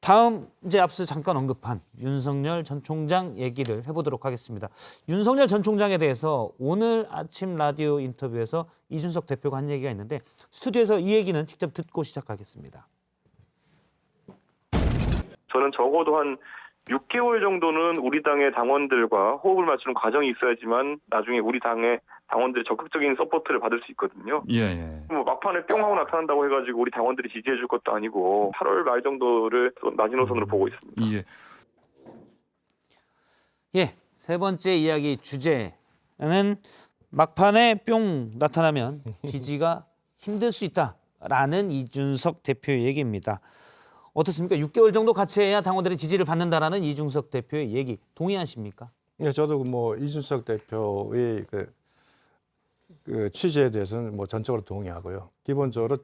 다음 이제 앞서 잠깐 언급한 윤석열 전 총장 얘기를 해보도록 하겠습니다. 윤석열 전 총장에 대해서 오늘 아침 라디오 인터뷰에서 이준석 대표가 한 얘기가 있는데 스튜디오에서 이 얘기는 직접 듣고 시작하겠습니다. 저는 적어도 한 6개월 정도는 우리 당의 당원들과 호흡을 맞추는 과정이 있어야지만 나중에 우리 당의 당원들의 적극적인 서포트를 받을 수 있거든요. 예. 뭐 막판에 뿅 하고 나타난다고 해가지고 우리 당원들이 지지해 줄 것도 아니고 8월 말 정도를 마지노선으로 보고 있습니다. 예. 예, 세 번째 이야기 주제는 막판에 뿅 나타나면 지지가 힘들 수 있다라는 이준석 대표의 얘기입니다. 어떻습니까? 6개월 정도 같이 해야 당원들의 지지를 받는다라는 이준석 대표의 얘기 동의하십니까? 네, 저도 뭐 이준석 대표의 그 취지에 대해서는 뭐 전적으로 동의하고요. 기본적으로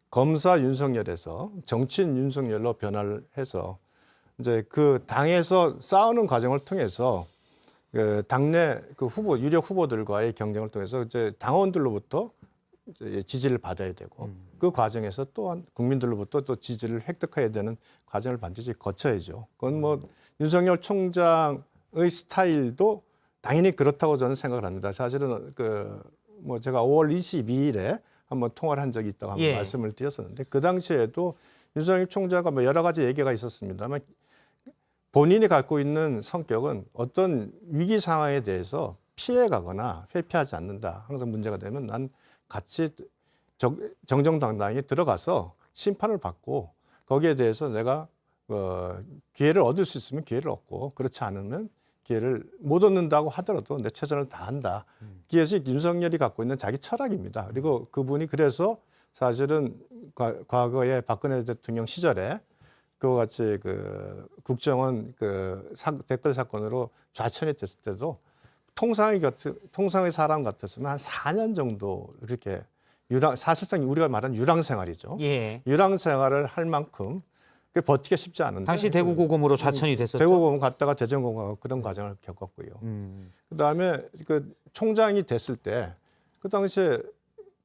검사 윤석열에서 정치인 윤석열로 변화를 해서 이제 그 당에서 싸우는 과정을 통해서 그 당내 그 후보 유력 후보들과의 경쟁을 통해서 이제 당원들로부터 이제 지지를 받아야 되고 그 과정에서 또한 국민들로부터 또 지지를 획득해야 되는 과정을 반드시 거쳐야죠. 그건 뭐 윤석열 총장의 스타일도 당연히 그렇다고 저는 생각을 합니다. 사실은 그 뭐 제가 5월 22일에 한번 통화를 한 적이 있다고 한번 말씀을 드렸었는데 그 당시에도 윤석열 총장과 뭐 여러 가지 얘기가 있었습니다만 본인이 갖고 있는 성격은 어떤 위기 상황에 대해서 피해가거나 회피하지 않는다. 항상 문제가 되면 난 같이 정정당당히 들어가서 심판을 받고 거기에 대해서 내가 기회를 얻을 수 있으면 기회를 얻고 그렇지 않으면 기회를 못 얻는다고 하더라도 내 최선을 다한다. 그것이 윤석열이 갖고 있는 자기 철학입니다. 그리고 그분이 그래서 사실은 과거에 박근혜 대통령 시절에 그와 같이 그 국정원 댓글 사건으로 좌천이 됐을 때도 통상의 사람 같았으면 한 4년 정도 이렇게 사실상 우리가 말하는 유랑 생활이죠. 예. 유랑 생활을 할 만큼 버티기 쉽지 않은데. 당시 대구고검으로 좌천이 됐었죠. 대구고검 갔다가 대전고검 그런 과정을 겪었고요. 그다음에 그 총장이 됐을 때 그 당시에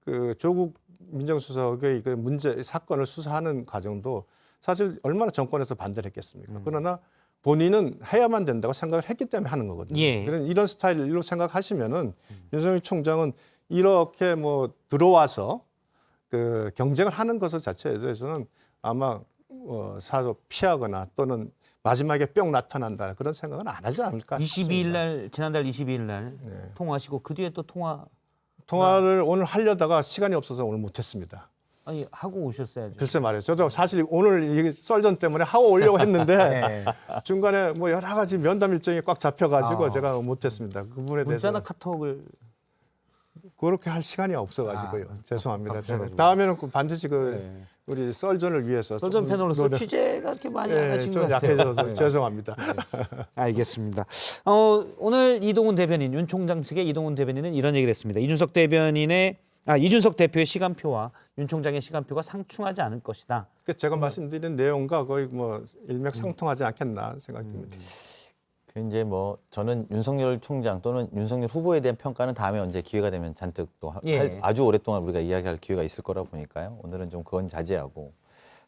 그 조국 민정수석의 그 문제 사건을 수사하는 과정도 사실 얼마나 정권에서 반대를 했겠습니까? 그러나 본인은 해야만 된다고 생각을 했기 때문에 하는 거거든요. 예. 이런 스타일로 생각하시면은 윤석열 총장은 이렇게 뭐 들어와서 그 경쟁을 하는 것 자체에 대해서는 아마 사서 피하거나 또는 마지막에 뿅 나타난다 그런 생각은 안 하지 않을까 싶습니다. 22일 날 지난달 22일 날 통화하시고 그 뒤에 또 통화를 오늘 하려다가 시간이 없어서 오늘 못했습니다. 아니 하고 오셨어야죠. 글쎄 말이에요. 저도 사실 오늘 이 썰전 때문에 하고 오려고 했는데 네. 중간에 뭐 여러 가지 면담 일정이 꽉 잡혀가지고 제가 못했습니다. 그 부분에 대해서 문자나 카톡을 그렇게 할 시간이 없어가지고요. 죄송합니다. 바쁘셔가지고. 다음에는 반드시 우리 썰전을 위해서 썰전 패널로서 취재가 이렇게 많이 안 하신 것 좀 같아요. 약해져서 죄송합니다. 알겠습니다. 오늘 이동훈 대변인, 윤 총장 측의 이동훈 대변인은 이런 얘기를 했습니다. 이준석 대표의 시간표와 윤 총장의 시간표가 상충하지 않을 것이다. 제가 말씀드린 내용과 거의 뭐 일맥상통하지 않겠나 생각됩니다. 이제 뭐 저는 윤석열 총장 또는 윤석열 후보에 대한 평가는 다음에 언제 기회가 되면 잔뜩 또 아주 오랫동안 우리가 이야기할 기회가 있을 거라 보니까요. 오늘은 좀 그건 자제하고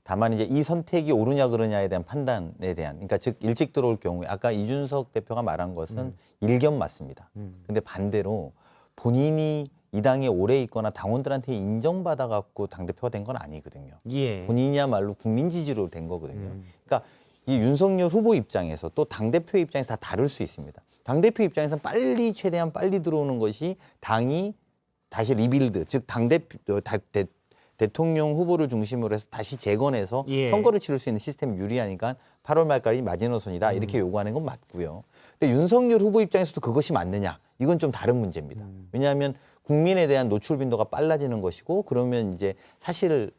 다만 이제 이 선택이 옳으냐 그르냐에 대한 판단에 대한 그러니까 즉 일찍 들어올 경우에 아까 이준석 대표가 말한 것은 일견 맞습니다. 근데 반대로 본인이 이 당에 오래 있거나 당원들한테 인정받아 갖고 당대표가 된 건 아니거든요. 예. 본인이야말로 국민 지지로 된 거거든요. 그러니까 이 윤석열 후보 입장에서 또 당대표 입장에서 다 다를 수 있습니다. 당대표 입장에서는 최대한 빨리 들어오는 것이 당이 다시 리빌드, 즉 대통령 후보를 중심으로 해서 다시 재건해서 선거를 치를 수 있는 시스템이 유리하니까 8월 말까지 마지노선이다 이렇게 요구하는 건 맞고요. 근데 윤석열 후보 입장에서도 그것이 맞느냐? 이건 좀 다른 문제입니다. 왜냐하면 국민에 대한 노출 빈도가 빨라지는 것이고 그러면 이제 사실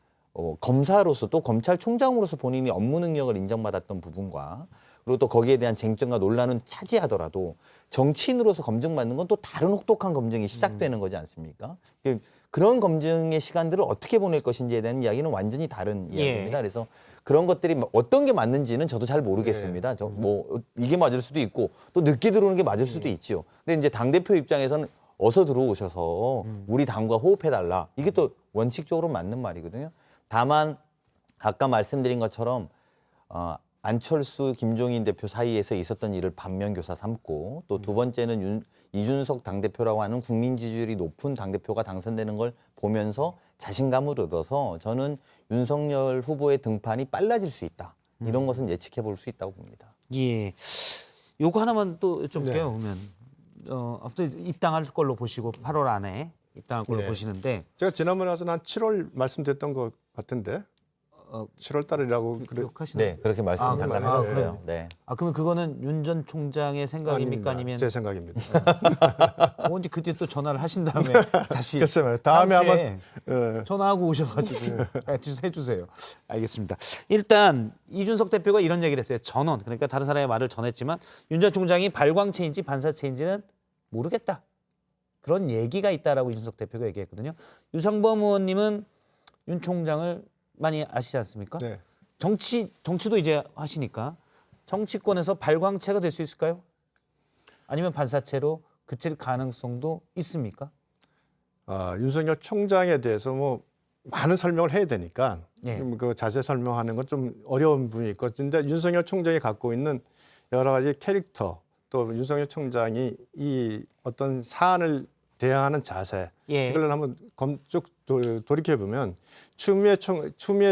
검사로서 또 검찰총장으로서 본인이 업무 능력을 인정받았던 부분과 그리고 또 거기에 대한 쟁점과 논란은 차지하더라도 정치인으로서 검증받는 건 또 다른 혹독한 검증이 시작되는 거지 않습니까? 그런 검증의 시간들을 어떻게 보낼 것인지에 대한 이야기는 완전히 다른 이야기입니다. 그래서 그런 것들이 어떤 게 맞는지는 저도 잘 모르겠습니다. 이게 맞을 수도 있고 또 늦게 들어오는 게 맞을 수도 있지요. 근데 이제 당대표 입장에서는 어서 들어오셔서 우리 당과 호흡해달라. 이게 또 원칙적으로 맞는 말이거든요. 다만 아까 말씀드린 것처럼 안철수, 김종인 대표 사이에서 있었던 일을 반면교사 삼고 또 두 번째는 이준석 당대표라고 하는 국민 지지율이 높은 당대표가 당선되는 걸 보면서 자신감을 얻어서 저는 윤석열 후보의 등판이 빨라질 수 있다. 이런 것은 예측해 볼 수 있다고 봅니다. 예. 요거 하나만 또 여쭤볼게요. 그러면 아무튼 입당할 걸로 보시고 8월 안에 입당할 걸로 네. 보시는데 제가 지난번에 와서 한 7월 말씀드렸던 것 같은데 7월 달이라고 그래. 기억하시나요? 네, 그렇게 말씀 아, 잠깐 그래요? 하셨어요. 네. 그러면 그거는 윤 전 총장의 생각입니까? 아니면 제 생각입니다. 언제 그때 또 전화를 하신 다음에 다시 글쎄요. 다음에 다음 한번 주에 전화하고 오셔가지고 해주세요. 알겠습니다. 일단 이준석 대표가 이런 얘기를 했어요. 전원, 그러니까 다른 사람의 말을 전했지만 윤 전 총장이 발광체인지 반사체인지는 모르겠다. 그런 얘기가 있다라고 이준석 대표가 얘기했거든요. 유상범 의원님은 윤 총장을 많이 아시지 않습니까? 네. 정치도 이제 하시니까 정치권에서 발광체가 될 수 있을까요? 아니면 반사체로 그칠 가능성도 있습니까? 윤석열 총장에 대해서 뭐 많은 설명을 해야 되니까 예. 그 자세 설명하는 건 좀 어려운 부분이 있고, 근데 윤석열 총장이 갖고 있는 여러 가지 캐릭터, 또 윤석열 총장이 이 어떤 사안을 대응하는 자세, 예. 이걸 한번 쭉 돌이켜 보면 추미애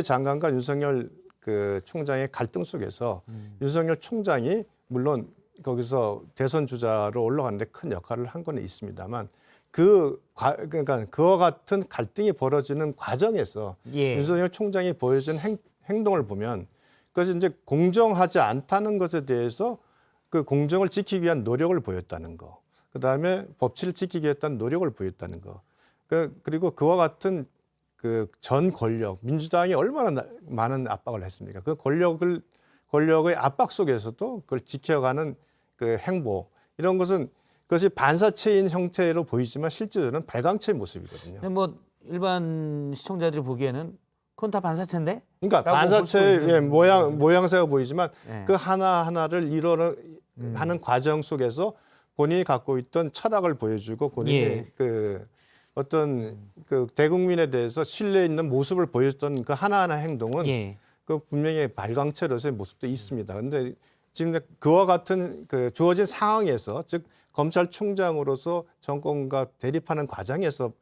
장관과 윤석열 그 총장의 갈등 속에서 윤석열 총장이 물론 거기서 대선 주자로 올라가는데 큰 역할을 한 건 있습니다만 그러니까 그와 같은 갈등이 벌어지는 과정에서 예. 윤석열 총장이 보여준 행동을 보면 그것이 이제 공정하지 않다는 것에 대해서 그 공정을 지키기 위한 노력을 보였다는 거. 그다음에 법치를 지키기 위한 노력을 보였다는 거. 그리고 그와 같은 그 전 권력, 민주당이 얼마나 많은 압박을 했습니까? 그 권력의 압박 속에서도 그걸 지켜가는 그 행보, 이런 것은 그것이 반사체인 형태로 보이지만 실제로는 발광체의 모습이거든요. 근데 뭐 일반 시청자들이 보기에는 그건 다 반사체인데? 그러니까 라고 볼수 반사체의 있는 모양새가 보이지만 예. 그 하나하나를 하는 과정 속에서 본인이 갖고 있던 철학을 보여주고 본인이 예. 그 어떤 그 대국민에 대해서 신뢰 있는 모습을 보였던 그 하나하나 행동은 예. 그 분명히 발광체로서의 모습도 있습니다. 그런데 지금 그와 같은 그 주어진 상황에서, 즉 검찰총장으로서 정권과 대립하는 과정에서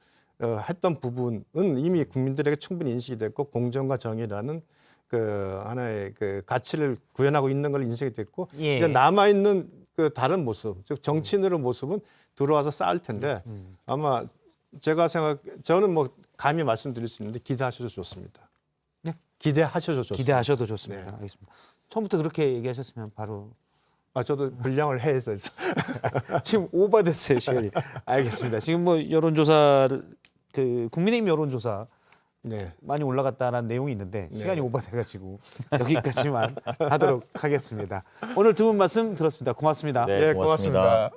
했던 부분은 이미 국민들에게 충분히 인식이 됐고 공정과 정의라는 그 하나의 그 가치를 구현하고 있는 걸 인식이 됐고 예. 이제 남아 있는 그 다른 모습, 즉 정치인으로의 모습은 들어와서 쌓을 텐데 아마 저는 뭐 감히 말씀드릴 수 있는데 기대하셔도 좋습니다. 네? 기대하셔도 좋습니다. 기대하셔도 좋습니다. 네. 알겠습니다. 처음부터 그렇게 얘기하셨으면 바로 저도 분량을 해서 지금 오버됐어요 시간이. 알겠습니다. 지금 뭐 여론조사를 그 국민의힘 여론조사 네. 많이 올라갔다는 내용이 있는데 네. 시간이 오버돼가지고 여기까지만 하도록 하겠습니다. 오늘 두 분 말씀 들었습니다. 고맙습니다. 네, 고맙습니다.